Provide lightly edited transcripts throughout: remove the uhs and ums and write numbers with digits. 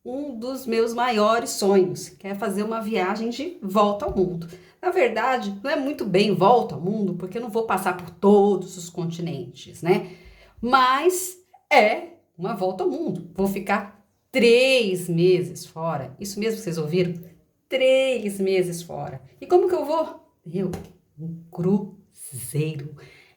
um dos meus maiores sonhos, que é fazer uma viagem de volta ao mundo. Na verdade, não é muito bem volta ao mundo, porque eu não vou passar por todos os continentes, né? Mas é uma volta ao mundo. Vou ficar 3 meses fora. Isso mesmo que vocês ouviram? 3 meses fora. E como que eu vou? Um cruzeiro.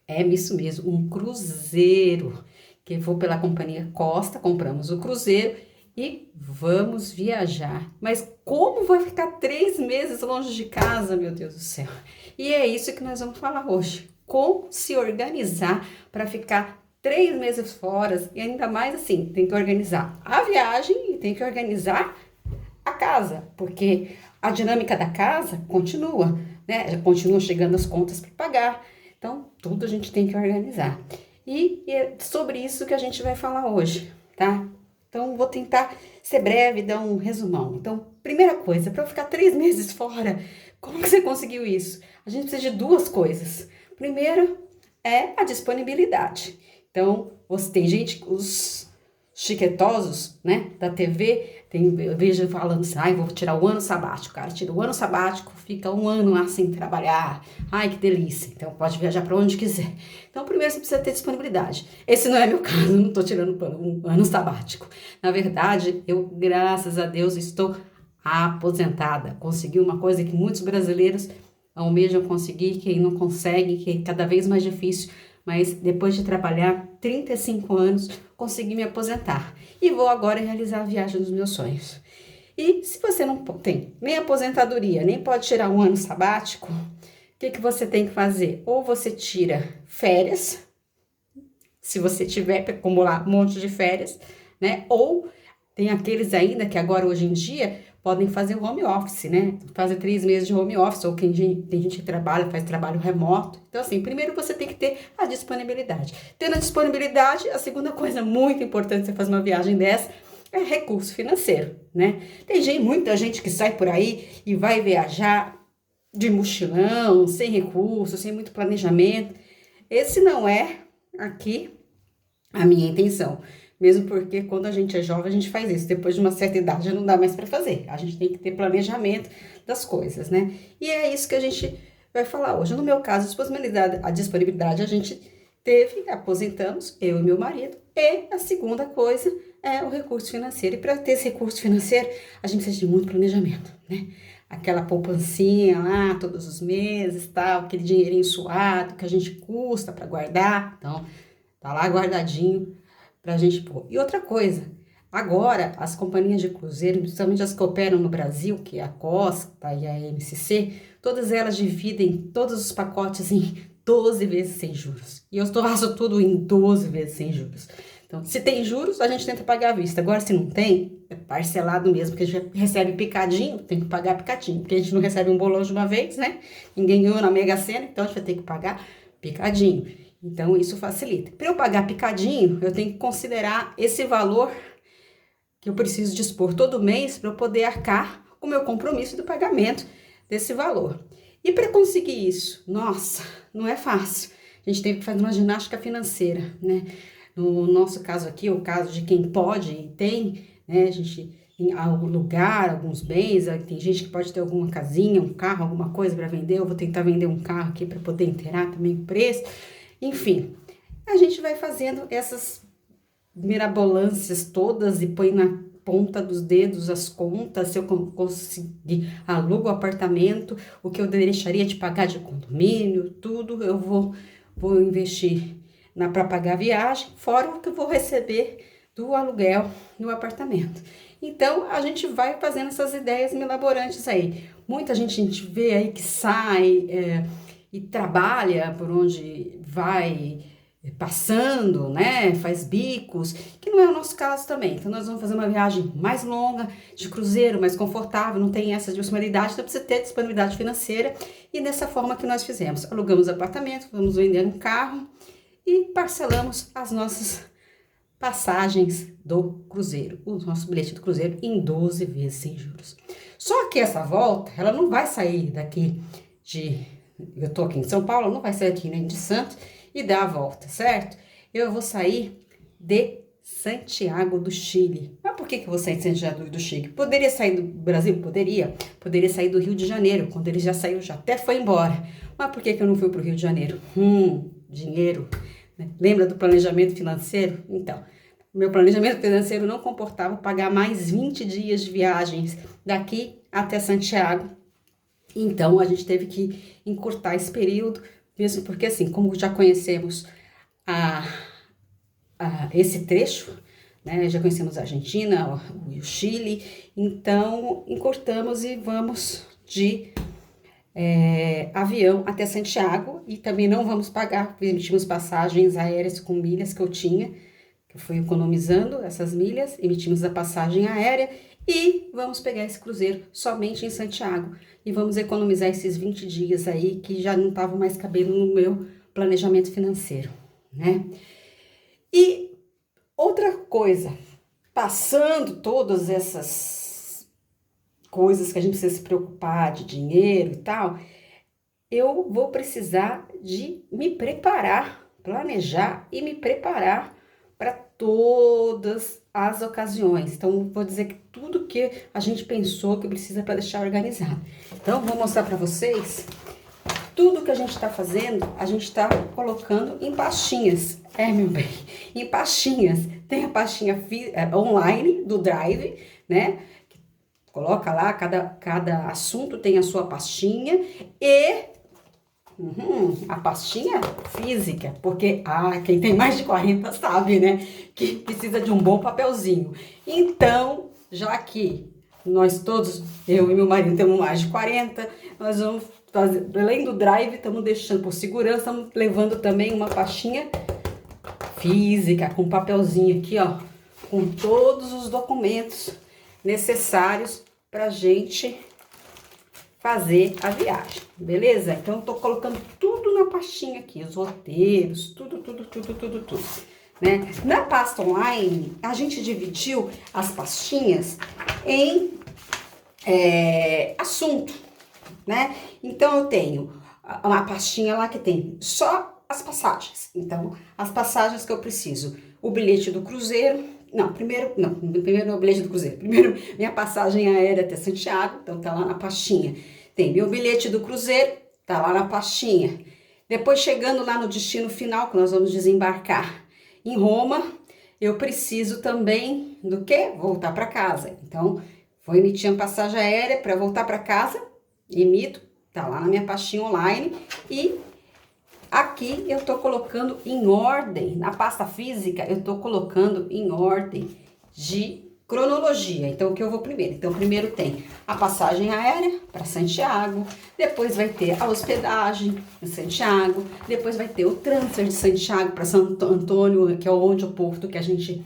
É isso mesmo, um cruzeiro. Que vou pela companhia Costa, compramos o cruzeiro e vamos viajar. Mas como vai ficar 3 meses longe de casa, meu Deus do céu? E é isso que nós vamos falar hoje. Como se organizar para ficar 3 meses fora e ainda mais assim, tem que organizar a viagem e tem que organizar a casa, porque a dinâmica da casa continua, né? Continua chegando as contas para pagar. Então, tudo a gente tem que organizar. E é sobre isso que a gente vai falar hoje, tá? Então, vou tentar ser breve e dar um resumão. Então, primeira coisa, para eu ficar 3 meses fora, como que você conseguiu isso? A gente precisa de duas coisas. Primeiro é a disponibilidade. Então, você tem gente, os chiquetosos, né, da TV, eu vejo falando assim, ai, vou tirar o ano sabático, cara, tira o ano sabático, fica um ano lá sem trabalhar, ai, que delícia, então pode viajar para onde quiser. Então, primeiro você precisa ter disponibilidade. Esse não é meu caso, não tô tirando um ano sabático. Na verdade, eu, graças a Deus, estou aposentada. Consegui uma coisa que muitos brasileiros almejam conseguir, que não consegue, que é cada vez mais difícil, mas depois de trabalhar 35 anos, consegui me aposentar. E vou agora realizar a viagem dos meus sonhos. E se você não tem nem aposentadoria, nem pode tirar um ano sabático, o que você tem que fazer? Ou você tira férias, se você tiver para acumular um monte de férias, né? Ou tem aqueles ainda que agora, hoje em dia, podem fazer home office, né? Fazer 3 meses de home office, ou tem gente que trabalha, faz trabalho remoto. Então, assim, primeiro você tem que ter a disponibilidade. Tendo a disponibilidade, a segunda coisa muito importante você fazer uma viagem dessa é recurso financeiro, né? Tem muita gente que sai por aí e vai viajar de mochilão, sem recurso, sem muito planejamento. Esse não é aqui a minha intenção. Mesmo porque quando a gente é jovem, a gente faz isso. Depois de uma certa idade, não dá mais para fazer. A gente tem que ter planejamento das coisas, né? E é isso que a gente vai falar hoje. No meu caso, a disponibilidade a gente teve, aposentamos, eu e meu marido. E a segunda coisa é o recurso financeiro. E para ter esse recurso financeiro, a gente precisa de muito planejamento, né? Aquela poupancinha lá, todos os meses, tal, aquele dinheirinho suado que a gente custa para guardar. Então, tá lá guardadinho pra gente pôr. E outra coisa, agora as companhias de cruzeiro, principalmente as que operam no Brasil, que é a Costa e a MCC, todas elas dividem todos os pacotes em 12 vezes sem juros. E eu faço tudo em 12 vezes sem juros. Então, se tem juros, a gente tenta pagar à vista. Agora, se não tem, é parcelado mesmo, porque a gente recebe picadinho, tem que pagar picadinho, porque a gente não recebe um bolão de uma vez, né? Ninguém ganhou na Mega Sena, então a gente vai ter que pagar picadinho. Então, isso facilita. Para eu pagar picadinho, eu tenho que considerar esse valor que eu preciso dispor todo mês para eu poder arcar com o meu compromisso do pagamento desse valor. E para conseguir isso, nossa, não é fácil. A gente tem que fazer uma ginástica financeira, né? No nosso caso aqui, o caso de quem pode e tem, né? A gente em algum lugar, alguns bens, tem gente que pode ter alguma casinha, um carro, alguma coisa para vender. Eu vou tentar vender um carro aqui para poder inteirar também o preço. Enfim, a gente vai fazendo essas mirabolâncias todas e põe na ponta dos dedos as contas, se eu conseguir alugo o apartamento, o que eu deixaria de pagar de condomínio, tudo eu vou investir para pagar a viagem, fora o que eu vou receber do aluguel no apartamento. Então, a gente vai fazendo essas ideias milaborantes aí. Muita gente a gente vê aí que sai e trabalha por onde vai passando, né? Faz bicos, que não é o nosso caso também. Então, nós vamos fazer uma viagem mais longa, de cruzeiro, mais confortável, não tem essa disponibilidade, então precisa ter disponibilidade financeira. E dessa forma que nós fizemos. Alugamos apartamento, vamos vender um carro e parcelamos as nossas passagens do cruzeiro, o nosso bilhete do cruzeiro em 12 vezes sem juros. Só que essa volta, ela não vai sair daqui eu tô aqui em São Paulo, não vai sair aqui nem de Santos e dar a volta, certo? Eu vou sair de Santiago do Chile. Mas por que eu vou sair de Santiago do Chile? Poderia sair do Brasil? Poderia. Poderia sair do Rio de Janeiro. Quando ele já saiu, já até foi embora. Mas por que eu não fui para o Rio de Janeiro? Dinheiro. Né? Lembra do planejamento financeiro? Então, meu planejamento financeiro não comportava pagar mais 20 dias de viagens daqui até Santiago. Então, a gente teve que encurtar esse período, mesmo porque, assim, como já conhecemos esse trecho, né, já conhecemos a Argentina, o Chile, então encurtamos e vamos de avião até Santiago, e também não vamos pagar, emitimos passagens aéreas com milhas que eu tinha, que eu fui economizando essas milhas, emitimos a passagem aérea e vamos pegar esse cruzeiro somente em Santiago e vamos economizar esses 20 dias aí que já não estavam mais cabendo no meu planejamento financeiro, né? E outra coisa, passando todas essas coisas que a gente precisa se preocupar de dinheiro e tal, eu vou precisar de me preparar, planejar e me preparar para todas as ocasiões. Então, vou dizer que tudo que a gente pensou que precisa para deixar organizado. Então, vou mostrar para vocês tudo que a gente está fazendo, a gente está colocando em pastinhas. Meu bem, em pastinhas. Tem a pastinha online do Drive, né? Coloca lá, cada assunto tem a sua pastinha e a pastinha física, porque quem tem mais de 40 sabe, né? Que precisa de um bom papelzinho. Então, já que nós todos, eu e meu marido, temos mais de 40, nós vamos fazer, além do Drive, estamos deixando por segurança, estamos levando também uma pastinha física, com papelzinho aqui, ó, com todos os documentos necessários pra gente fazer a viagem, beleza? Então, eu tô colocando tudo na pastinha aqui, os roteiros, tudo, né? Na pasta online, a gente dividiu as pastinhas em assunto, né? Então, eu tenho uma pastinha lá que tem só as passagens. Então, as passagens que eu preciso, o bilhete do cruzeiro, primeiro não é o bilhete do cruzeiro, primeiro minha passagem aérea até Santiago, então tá lá na pastinha. Tem meu bilhete do cruzeiro, tá lá na pastinha. Depois, chegando lá no destino final, que nós vamos desembarcar em Roma, eu preciso também do quê? Voltar para casa. Então, vou emitir a passagem aérea para voltar para casa, emito, tá lá na minha pastinha online, e aqui eu tô colocando em ordem, na pasta física, eu tô colocando em ordem de cronologia. Então, o que eu vou primeiro? Então, primeiro tem a passagem aérea para Santiago, depois vai ter a hospedagem em Santiago, depois vai ter o transfer de Santiago para Santo Antônio, que é onde o porto que a gente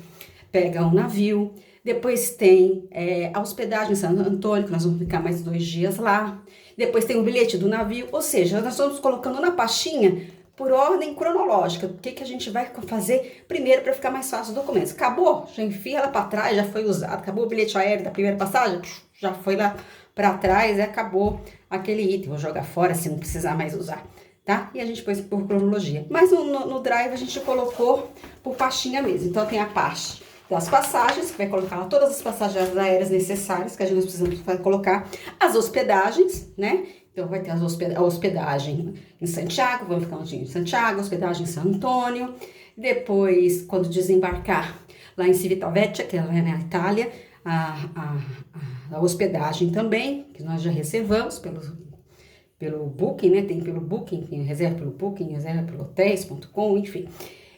pega um navio. Depois tem a hospedagem em Santo Antônio, que nós vamos ficar mais 2 dias lá. Depois tem o bilhete do navio, ou seja, nós estamos colocando na pastinha por ordem cronológica. O que a gente vai fazer primeiro para ficar mais fácil os documentos. Acabou, já enfia ela para trás, já foi usado. Acabou o bilhete aéreo da primeira passagem, já foi lá para trás e acabou aquele item. Vou jogar fora se não precisar mais usar, tá? E a gente pôs por cronologia. Mas no Drive a gente colocou por pastinha mesmo. Então tem a parte das passagens, que vai colocar lá todas as passagens aéreas necessárias que a gente precisa colocar, as hospedagens, né? Então, vai ter a hospedagem em Santiago, vamos ficar um dia em Santiago, hospedagem em San Antônio. Depois, quando desembarcar lá em Civitavecchia, que é lá na Itália, a hospedagem também, que nós já reservamos pelo Booking, né? Tem pelo Booking, reserva pelo Booking, reserva pelo hotéis.com, enfim.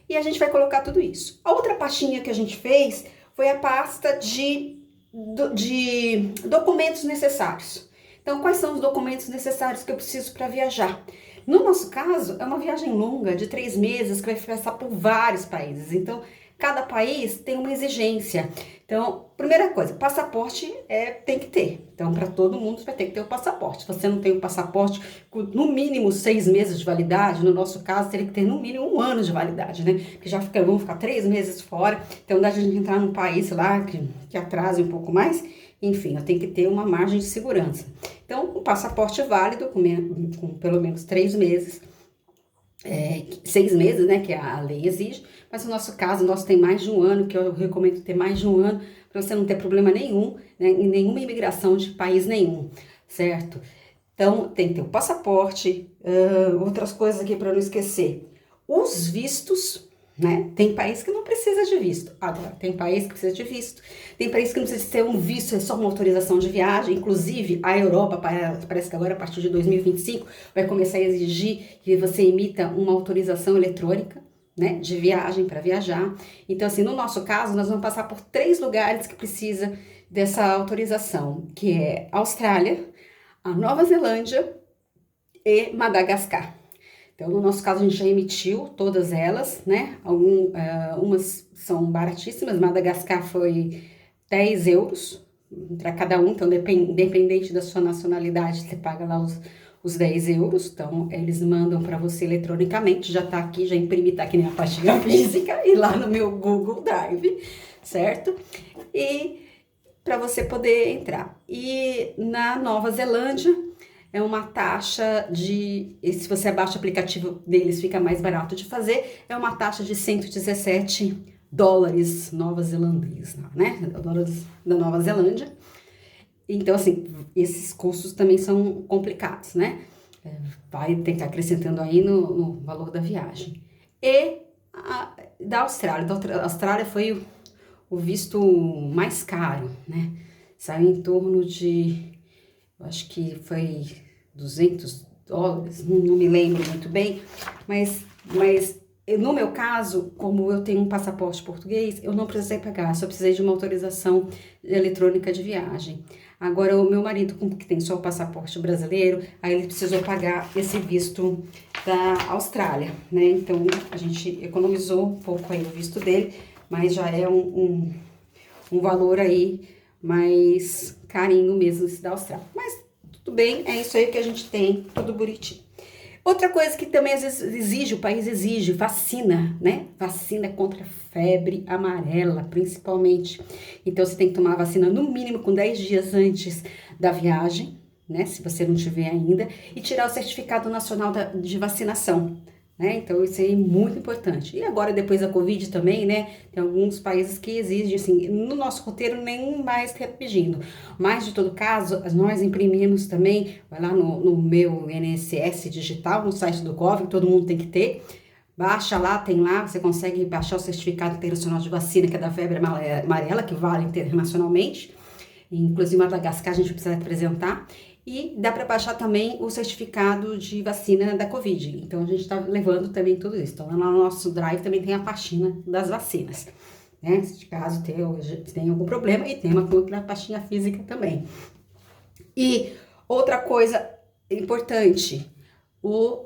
E a gente vai colocar tudo isso. A outra pastinha que a gente fez foi a pasta de documentos necessários. Então, quais são os documentos necessários que eu preciso para viajar? No nosso caso, é uma viagem longa de 3 meses que vai passar por vários países. Então, cada país tem uma exigência. Então, primeira coisa, passaporte tem que ter. Então, para todo mundo, você vai ter que ter o passaporte. Se você não tem o passaporte com no mínimo 6 meses de validade, no nosso caso, teria que ter no mínimo 1 ano de validade, né? Porque vamos ficar 3 meses fora. Então, dá de a gente entrar num país lá que atrase um pouco mais. Enfim, eu tenho que ter uma margem de segurança. Então, o passaporte válido, com pelo menos 3 meses 6 meses, né, que a lei exige, mas no nosso caso, nós tem mais de um ano, que eu recomendo ter mais de um ano, para você não ter problema nenhum, né, em nenhuma imigração de país nenhum, certo? Então, tem que ter o passaporte, outras coisas aqui para não esquecer. Os vistos, né? Tem país que não precisa de visto. Agora, tem país que precisa de visto. Tem país que não precisa ter um visto, é só uma autorização de viagem. Inclusive, a Europa, parece que agora, a partir de 2025, vai começar a exigir que você emita uma autorização eletrônica, né, de viagem para viajar. Então, assim, no nosso caso, nós vamos passar por 3 lugares que precisa dessa autorização, que é Austrália, a Nova Zelândia e Madagascar. Então, no nosso caso, a gente já emitiu todas elas, né? Umas são baratíssimas, Madagascar foi 10 euros para cada um, então, independente da sua nacionalidade, você paga lá os 10 euros. Então, eles mandam para você eletronicamente, já tá aqui, já imprimi, tá aqui na pastinha física e lá no meu Google Drive, certo? E para você poder entrar. E na Nova Zelândia é uma taxa se você abaixa o aplicativo deles, fica mais barato de fazer, é uma taxa de 117 dólares nova-zelandeses, né? Dólares da Nova Zelândia. Então, assim, esses custos também são complicados, né? Vai ter que estar acrescentando aí no valor da viagem. E da Austrália. Da Austrália foi o visto mais caro, né? Saiu em torno de, eu acho que foi 200 dólares, não me lembro muito bem, mas no meu caso, como eu tenho um passaporte português, eu não precisei pagar, só precisei de uma autorização eletrônica de viagem. Agora, o meu marido, que tem só o passaporte brasileiro, aí ele precisou pagar esse visto da Austrália, né? Então, a gente economizou um pouco aí o visto dele, mas já é um valor aí mais carinho mesmo esse da Austrália. Mas tudo bem, é isso aí que a gente tem, tudo bonitinho. Outra coisa que também às vezes o país exige, vacina, né? Vacina contra a febre amarela, principalmente. Então, você tem que tomar a vacina no mínimo com 10 dias antes da viagem, né? Se você não tiver ainda, e tirar o certificado nacional de vacinação, né? Então, isso aí é muito importante. E agora, depois da Covid também, né? Tem alguns países que exigem, assim, no nosso roteiro, nem mais pedindo. Mas, de todo caso, nós imprimimos também, vai lá no meu INSS digital, no site do Gov, todo mundo tem que ter. Baixa lá, tem lá, você consegue baixar o certificado internacional de vacina, que é da febre amarela, que vale internacionalmente. Inclusive, Madagascar a gente precisa apresentar. E dá para baixar também o certificado de vacina da Covid. Então, a gente está levando também tudo isso. Então, lá no nosso Drive também tem a pastinha das vacinas, né? Se caso tem algum problema, e tem uma pastinha física também. E outra coisa importante, o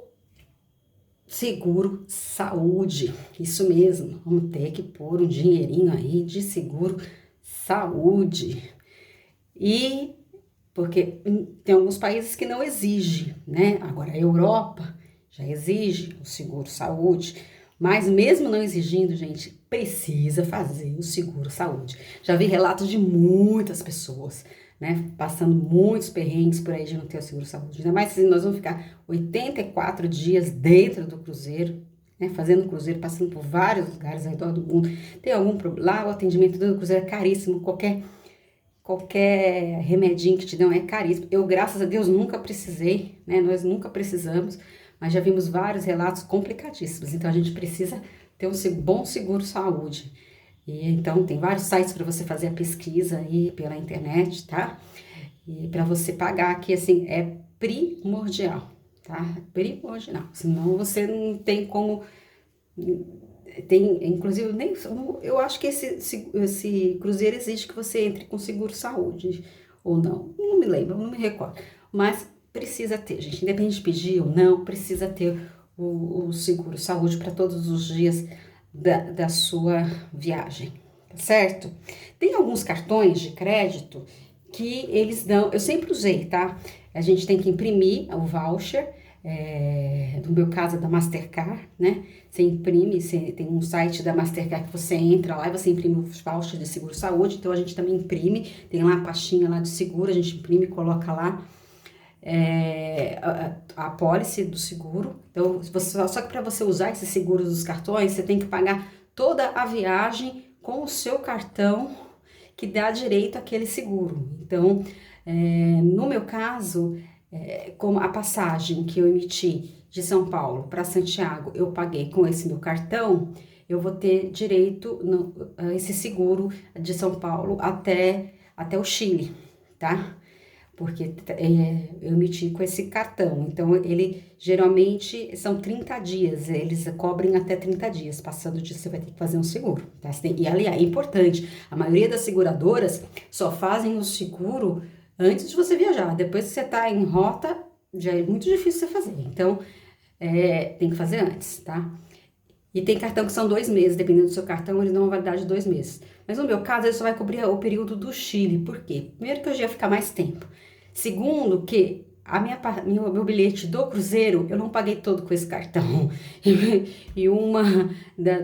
seguro saúde. Isso mesmo, vamos ter que pôr um dinheirinho aí de seguro saúde. Porque tem alguns países que não exigem, né? Agora, a Europa já exige o seguro-saúde, mas mesmo não exigindo, gente, precisa fazer o seguro-saúde. Já vi relatos de muitas pessoas, né? Passando muitos perrengues por aí de não ter o seguro-saúde. Ainda mais se nós vamos ficar 84 dias dentro do cruzeiro, né? Fazendo cruzeiro, passando por vários lugares ao redor do mundo. Tem algum problema? Lá o atendimento do cruzeiro é caríssimo, qualquer remedinho que te dão é caríssimo. Eu, graças a Deus, nunca precisei, né? Nós nunca precisamos, mas já vimos vários relatos complicadíssimos. Então, a gente precisa ter um bom seguro-saúde. E então, tem vários sites para você fazer a pesquisa aí pela internet, tá? E para você pagar, que assim, é primordial, tá? Primordial. Senão, você não tem como... inclusive, eu acho que esse cruzeiro exige que você entre com seguro-saúde, ou não me lembro, não me recordo, mas precisa ter, gente, independente de pedir ou não, precisa ter o seguro-saúde para todos os dias da sua viagem, tá certo? Tem alguns cartões de crédito que eles dão, eu sempre usei, tá? A gente tem que imprimir o voucher, no meu caso é da Mastercard, né? Você imprime, tem um site da Mastercard que você entra lá e você imprime os vouchers de seguro-saúde, então a gente também imprime, tem lá a pastinha lá de seguro, a gente imprime e coloca lá. a apólice do seguro. Então, só que para você usar esses seguros dos cartões, você tem que pagar toda a viagem com o seu cartão que dá direito àquele seguro. Então, no meu caso, como a passagem que eu emiti de São Paulo para Santiago, eu paguei com esse meu cartão, eu vou ter direito a esse seguro de São Paulo até o Chile, tá? Porque eu emiti com esse cartão, então ele geralmente são 30 dias, eles cobrem até 30 dias, passando disso você vai ter que fazer um seguro, tá? E aliás, é importante, a maioria das seguradoras só fazem o seguro antes de você viajar, depois que você tá em rota, já é muito difícil você fazer, então tem que fazer antes, tá? E tem cartão que são 2 meses, dependendo do seu cartão, eles dão uma validade de 2 meses. Mas no meu caso, ele só vai cobrir o período do Chile. Por quê? Primeiro que eu já ia ficar mais tempo. Segundo que meu bilhete do cruzeiro, eu não paguei todo com esse cartão. E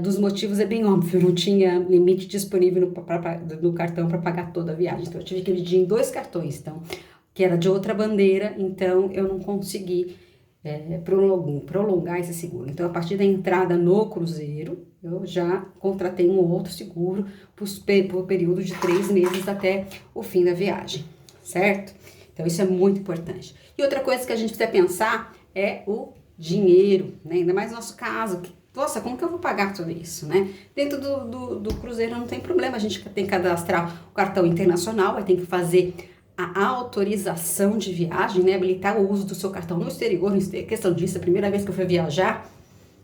dos motivos é bem óbvio, eu não tinha limite disponível no cartão para pagar toda a viagem. Então eu tive que dividir em 2 cartões, então, que era de outra bandeira, então eu não consegui prolongar esse seguro. Então, a partir da entrada no cruzeiro, eu já contratei um outro seguro por período de 3 meses até o fim da viagem, certo? Então, isso é muito importante. E outra coisa que a gente precisa pensar é o dinheiro, né? Ainda mais no nosso caso, nossa, como que eu vou pagar tudo isso, né? Dentro do cruzeiro não tem problema, a gente tem que cadastrar o cartão internacional, vai ter que fazer a autorização de viagem, né? Habilitar o uso do seu cartão no exterior, questão disso, a primeira vez que eu fui viajar,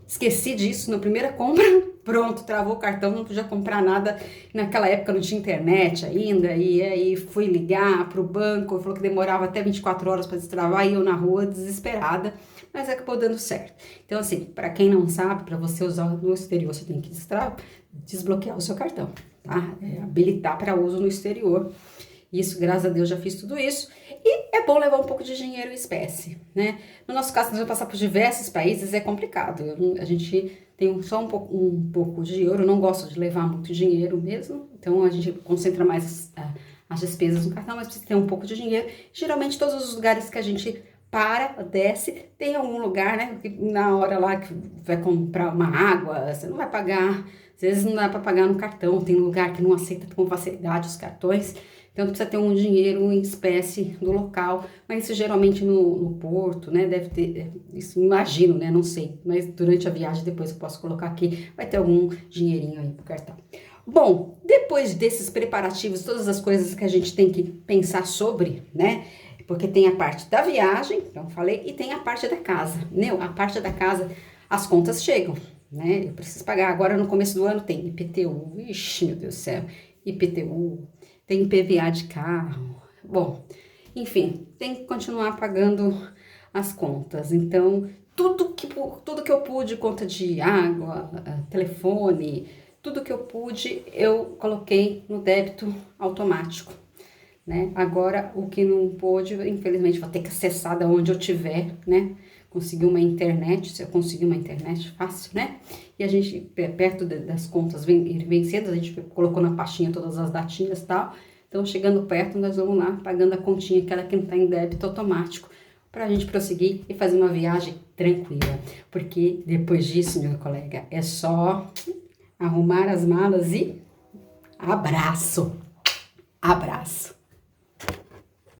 esqueci disso na primeira compra, pronto, travou o cartão, não podia comprar nada, naquela época não tinha internet ainda, e aí fui ligar pro banco, falou que demorava até 24 horas para destravar, e eu na rua desesperada, mas acabou dando certo. Então assim, para quem não sabe, para você usar no exterior, você tem que desbloquear o seu cartão, tá? Habilitar para uso no exterior. Isso, graças a Deus, já fiz tudo isso. E é bom levar um pouco de dinheiro em espécie, né? No nosso caso, nós vamos passar por diversos países, é complicado. A gente tem só um pouco de euro, eu não gosto de levar muito dinheiro mesmo. Então, a gente concentra mais as despesas no cartão, mas precisa ter um pouco de dinheiro. Geralmente, todos os lugares que a gente desce, tem algum lugar, né? Que na hora lá que vai comprar uma água, você não vai pagar. Às vezes não dá para pagar no cartão, tem lugar que não aceita com facilidade os cartões. Então, precisa ter um dinheiro em espécie do local, mas isso geralmente no porto, né, deve ter, isso imagino, né, não sei, mas durante a viagem, depois eu posso colocar aqui, vai ter algum dinheirinho aí pro cartão. Bom, depois desses preparativos, todas as coisas que a gente tem que pensar sobre, né, porque tem a parte da viagem, então falei, e tem a parte da casa, né, a parte da casa, as contas chegam, né, eu preciso pagar, agora no começo do ano tem IPTU, ixi, meu Deus do céu, IPTU, tem PVA de carro, bom, enfim, tem que continuar pagando as contas. Então, tudo que eu pude, conta de água, telefone, tudo que eu pude, eu coloquei no débito automático, né? Agora, o que não pôde, infelizmente, vou ter que acessar da onde eu tiver, né? Conseguir uma internet, se eu conseguir uma internet fácil, né? E a gente, perto das contas vencidas, a gente colocou na pastinha todas as datinhas e tal. Então, chegando perto, nós vamos lá, pagando a continha, aquela que não tá em débito automático, pra gente prosseguir e fazer uma viagem tranquila. Porque depois disso, meu colega, é só arrumar as malas e abraço! Abraço!